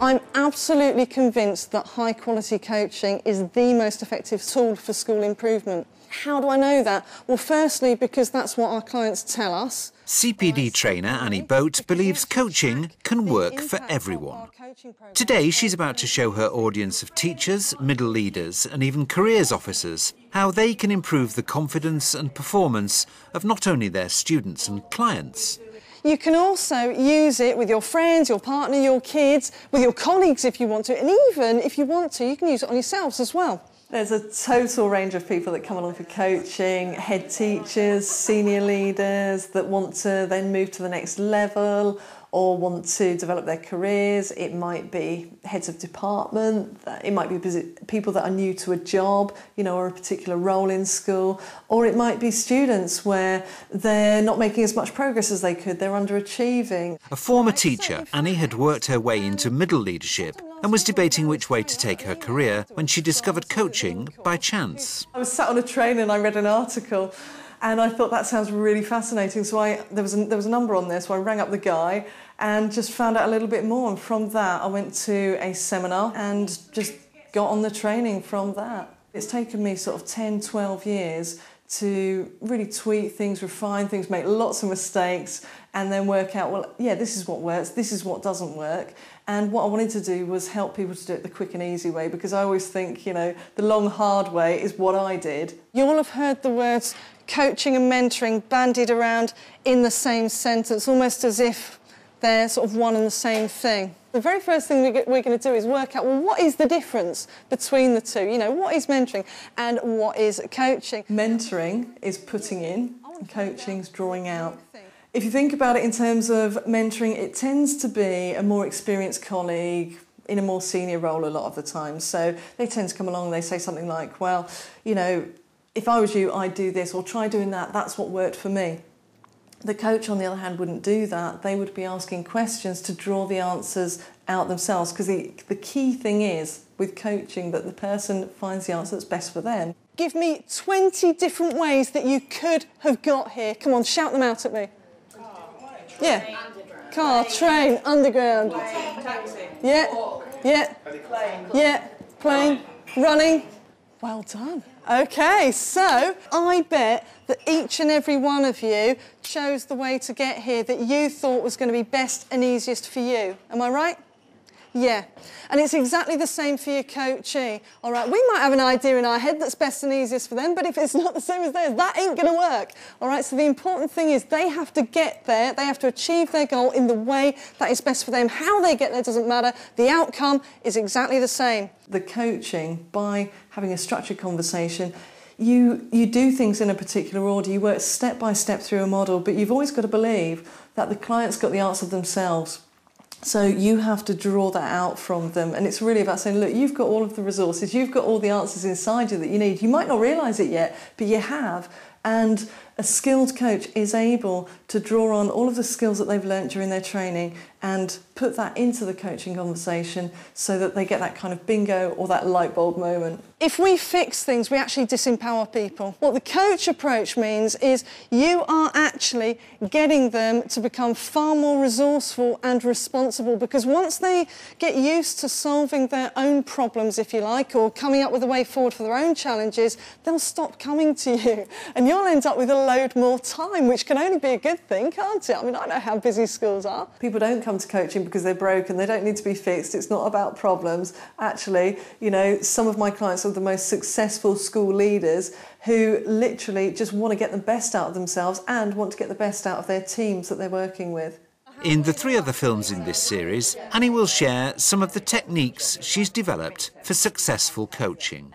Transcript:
I'm absolutely convinced that high-quality coaching is the most effective tool for school improvement. How do I know that? Well, firstly, because that's what our clients tell us. CPD trainer Annie Boate believes coaching can work for everyone. Today, she's about to show her audience of teachers, middle leaders and even careers officers how they can improve the confidence and performance of not only their students and clients. You can also use it with your friends, your partner, your kids, with your colleagues if you want to, and even if you want to, you can use it on yourselves as well. There's a total range of people that come along for coaching, head teachers, senior leaders that want to then move to the next level or want to develop their careers. It might be heads of department, it might be people that are new to a job, or a particular role in school, or it might be students where they're not making as much progress as they could, they're underachieving. A former teacher, Annie had worked her way into middle leadership and was debating which way to take her career when she discovered coaching by chance. I was sat on a train and I read an article and I thought that sounds really fascinating, so there was a number on there, so I rang up the guy and just found out a little bit more, and from that I went to a seminar and just got on the training from that. It's taken me sort of 10, 12 years to really tweak things, refine things, make lots of mistakes and then work out, well, yeah, this is what works, this is what doesn't work. And what I wanted to do was help people to do it the quick and easy way, because I always think, the long, hard way is what I did. You all have heard the words coaching and mentoring bandied around in the same sentence, almost as if they're sort of one and the same thing. The very first thing we're going to do is work out, well, what is the difference between the two? What is mentoring and what is coaching? Mentoring is putting in, and coaching is drawing out. If you think about it in terms of mentoring, it tends to be a more experienced colleague in a more senior role a lot of the time. So they tend to come along and they say something like, well, if I was you, I'd do this, or try doing that, that's what worked for me. The coach, on the other hand, wouldn't do that. They would be asking questions to draw the answers out themselves, because the key thing is, with coaching, that the person finds the answer that's best for them. Give me 20 different ways that you could have got here. Come on, shout them out at me. Yeah. Car, train, underground. Taxi. Yeah. Yeah. Plane. Yeah. Plane. Running. Well done. OK, so I bet that each and every one of you chose the way to get here that you thought was going to be best and easiest for you. Am I right? Yeah. And it's exactly the same for your coachee. All right, we might have an idea in our head that's best and easiest for them, but if it's not the same as theirs, that ain't going to work. All right, so the important thing is they have to get there, they have to achieve their goal in the way that is best for them. How they get there doesn't matter. The outcome is exactly the same. The coaching, by having a structured conversation, you do things in a particular order, you work step by step through a model, but you've always got to believe that the client's got the answer themselves. So you have to draw that out from them, and it's really about saying, look, you've got all of the resources, you've got all the answers inside you that you need. You might not realise it yet, but you have. And a skilled coach is able to draw on all of the skills that they've learnt during their training and put that into the coaching conversation so that they get that kind of bingo or that light bulb moment. If we fix things, we actually disempower people. What the coach approach means is you are actually getting them to become far more resourceful and responsible, because once they get used to solving their own problems, if you like, or coming up with a way forward for their own challenges, they'll stop coming to you and you'll end up with a load more time, which can only be a good thing, can't it? I mean, I know how busy schools are. People don't come to coaching because they're broken, they don't need to be fixed, it's not about problems. Actually, some of my clients are the most successful school leaders who literally just want to get the best out of themselves and want to get the best out of their teams that they're working with. In the 3 other films in this series, Annie will share some of the techniques she's developed for successful coaching.